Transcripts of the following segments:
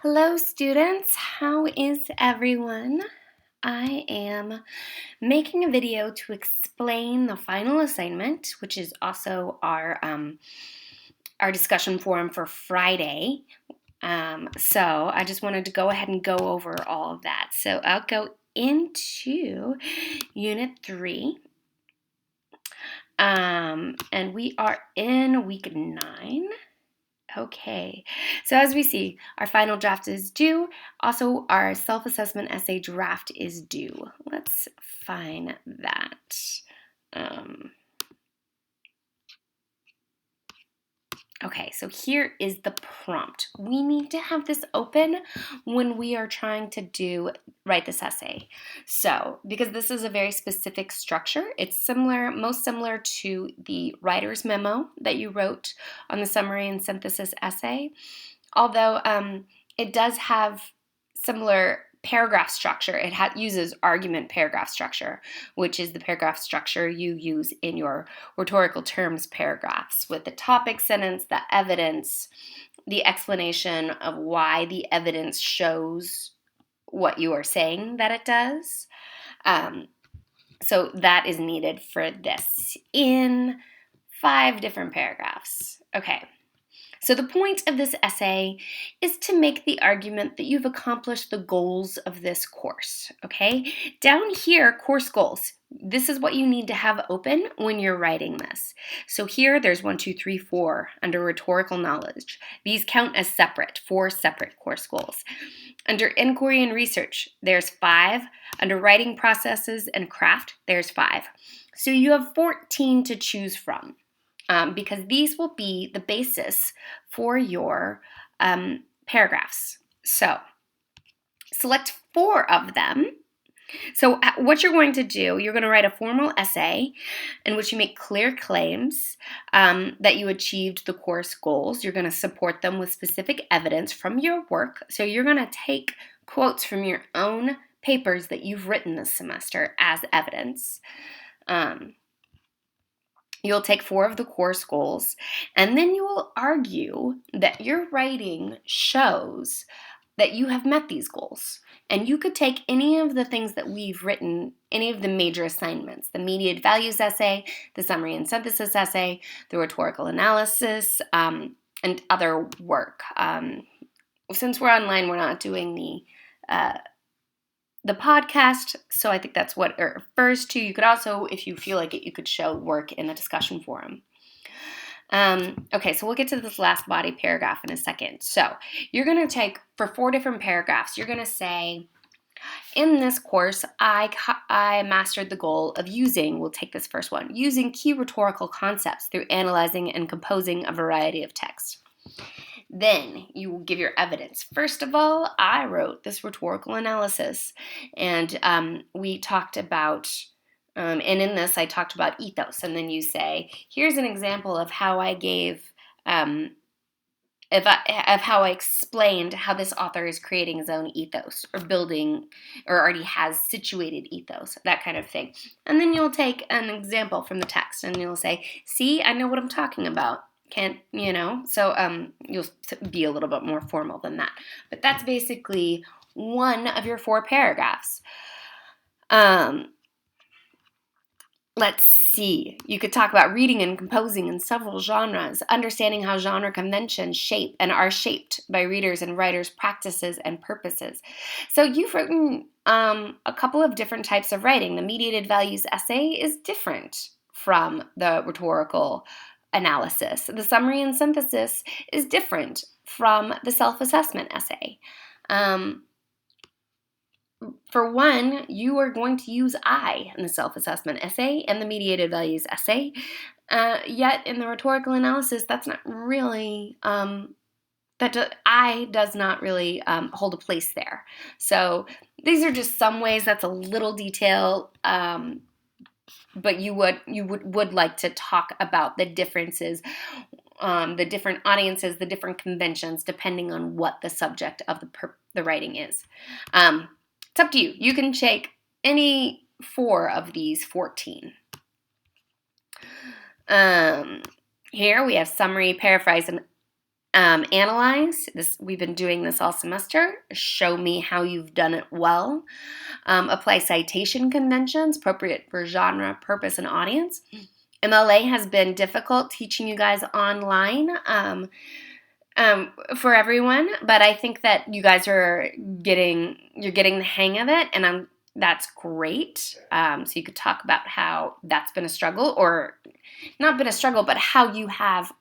Hello, students. How is everyone? I am making a video to explain the final assignment, which is also our discussion forum for Friday. So I just wanted to go ahead and go over all of that. So I'll go into Unit 3. And we are in week 9. Okay, so as we see, our final draft is due. Also, our self-assessment essay draft is due. Let's find that. Okay, so here is the prompt. We need to have this open when we are trying to write this essay. So, because this is a very specific structure, it's most similar to the writer's memo that you wrote on the summary and synthesis essay. Although it does have similar paragraph structure. It uses argument paragraph structure, which is the paragraph structure you use in your rhetorical terms paragraphs, with the topic sentence, the evidence, the explanation of why the evidence shows what you are saying that it does. So that is needed for this in 5 different paragraphs. Okay. So the point of this essay is to make the argument that you've accomplished the goals of this course, okay? Down here, course goals. This is what you need to have open when you're writing this. So here, there's 1, 2, 3, 4 under rhetorical knowledge. These count as 4 separate course goals. Under inquiry and research, there's 5. Under writing processes and craft, there's 5. So you have 14 to choose from. Because these will be the basis for your paragraphs. So select 4 of them. So what you're going to do, you're going to write a formal essay in which you make clear claims that you achieved the course goals. You're going to support them with specific evidence from your work. So you're going to take quotes from your own papers that you've written this semester as evidence. You'll take 4 of the course goals, and then you will argue that your writing shows that you have met these goals. And you could take any of the things that we've written, any of the major assignments, the mediated values essay, the summary and synthesis essay, the rhetorical analysis, and other work. Since we're online, we're not doing the podcast, so I think that's what it refers to. You could also, if you feel like it, you could show work in the discussion forum. Okay, so we'll get to this last body paragraph in a second. So you're going to take, for 4 different paragraphs, you're going to say, in this course, I mastered the goal of we'll take this first one, using key rhetorical concepts through analyzing and composing a variety of texts. Then you will give your evidence. First of all, I wrote this rhetorical analysis, and we talked about, and in this I talked about ethos, and then you say, here's an example of how I gave, of how I explained how this author is creating his own ethos, or building, or already has situated ethos, that kind of thing. And then you'll take an example from the text, and you'll say, see, I know what I'm talking about. So you'll be a little bit more formal than that. But that's basically one of your 4 paragraphs. Let's see. You could talk about reading and composing in several genres, understanding how genre conventions shape and are shaped by readers' and writers' practices and purposes. So you've written a couple of different types of writing. The mediated values essay is different from the rhetorical analysis. The summary and synthesis is different from the self-assessment essay. For one, you are going to use I in the self-assessment essay and the mediated values essay. Yet in the rhetorical analysis, that's not really, I does not really hold a place there. So these are just some ways. That's a little detail. But you would like to talk about the differences, the different audiences, the different conventions, depending on what the subject of the writing is. It's up to you. You can take any 4 of these 14. Here we have summary, paraphrase, and Analyze. We've been doing this all semester. Show me how you've done it well. Apply citation conventions appropriate for genre, purpose, and audience. MLA has been difficult teaching you guys online for everyone, but I think that you guys are getting the hang of it, and that's great. So you could talk about how that's been a struggle, or not been a struggle, but how you have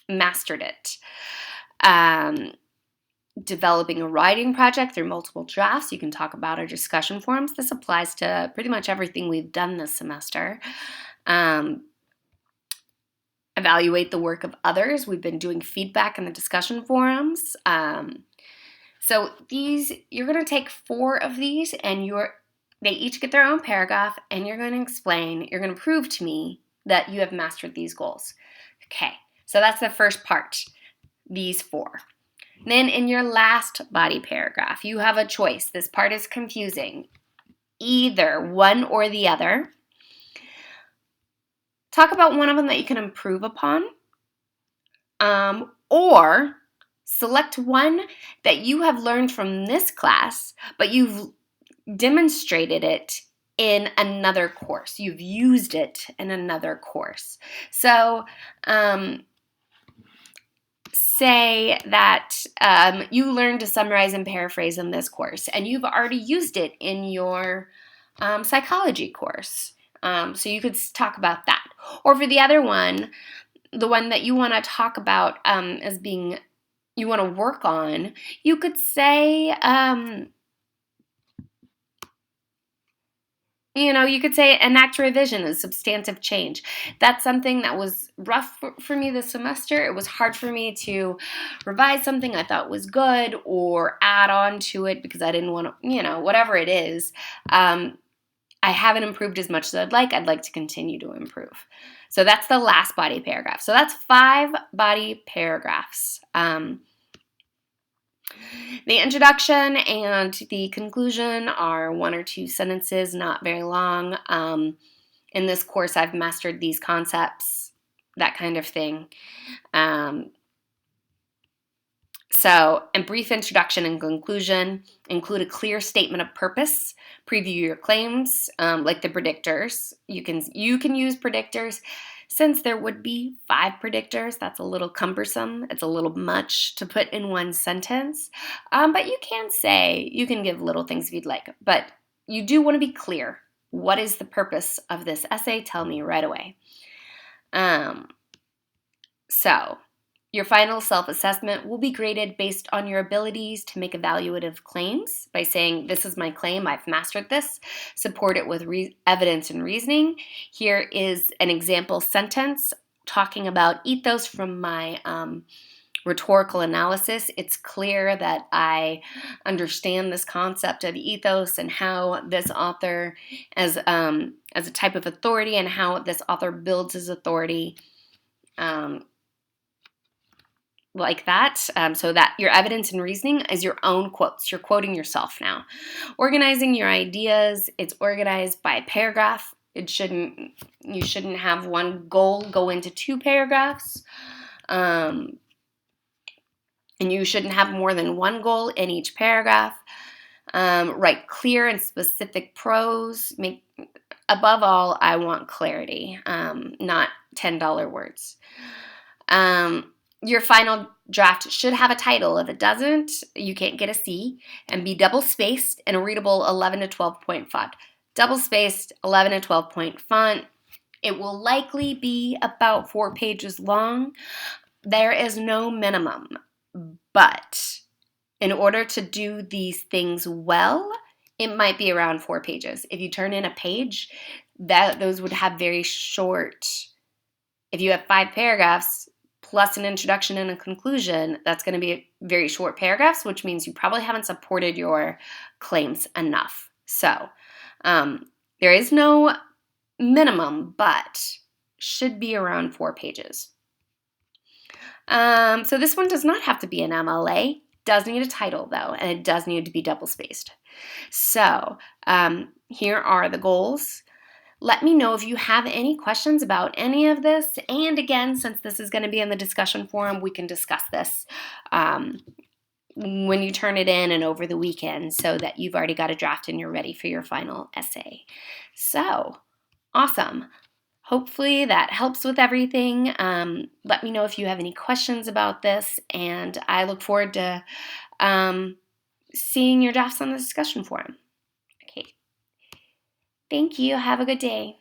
mastered it. Developing a writing project through multiple drafts. You can talk about our discussion forums. This applies to pretty much everything we've done this semester. Evaluate the work of others. We've been doing feedback in the discussion forums. So you're going to take 4 of these, and they each get their own paragraph, and you're going to prove to me that you have mastered these goals. Okay, so that's the first part, these 4. Then in your last body paragraph, you have a choice. This part is confusing. Either one or the other. Talk about one of them that you can improve upon. Or select one that you have learned from this class, but you've demonstrated it in another course. You've used it in another course. So, say that you learned to summarize and paraphrase in this course, and you've already used it in your psychology course. So you could talk about that. Or for the other one, the one that you want to talk about as being, you want to work on, you could say, you could say enact revision is substantive change. That's something that was rough for me this semester. It was hard for me to revise something I thought was good or add on to it because I didn't want to, whatever it is. I haven't improved as much as I'd like. I'd like to continue to improve. So that's the last body paragraph. So that's 5 body paragraphs. The introduction and the conclusion are 1 or 2 sentences, not very long. In this course, I've mastered these concepts, that kind of thing. So, a brief introduction and conclusion include a clear statement of purpose, preview your claims, like the predictors. You can use predictors. Since there would be 5 predictors, that's a little cumbersome. It's a little much to put in one sentence. But you can give little things if you'd like. But you do want to be clear. What is the purpose of this essay? Tell me right away. So, your final self-assessment will be graded based on your abilities to make evaluative claims by saying, this is my claim, I've mastered this. Support it with evidence and reasoning. Here is an example sentence talking about ethos from my rhetorical analysis. It's clear that I understand this concept of ethos and how this author, as a type of authority, and how this author builds his authority, like that, so that your evidence and reasoning is your own quotes. You're quoting yourself now. Organizing your ideas, it's organized by paragraph. You shouldn't have one goal go into 2 paragraphs. And you shouldn't have more than 1 goal in each paragraph. Write clear and specific prose. Above all, I want clarity, not $10 words. Your final draft should have a title. If it doesn't, you can't get a C, and be double-spaced and a readable 11 to 12 point font. Double-spaced, 11 to 12 point font. It will likely be about 4 pages long. There is no minimum, but in order to do these things well, it might be around 4 pages. If you turn in a page, those would have very short. If you have 5 paragraphs, plus an introduction and a conclusion, that's going to be very short paragraphs, which means you probably haven't supported your claims enough. So there is no minimum, but should be around 4 pages. So this one does not have to be an MLA. Does need a title, though, and it does need to be double-spaced. So here are the goals. Let me know if you have any questions about any of this. And again, since this is going to be in the discussion forum, we can discuss this when you turn it in and over the weekend so that you've already got a draft and you're ready for your final essay. So, awesome. Hopefully that helps with everything. Let me know if you have any questions about this, and I look forward to seeing your drafts on the discussion forum. Okay. Thank you. Have a good day.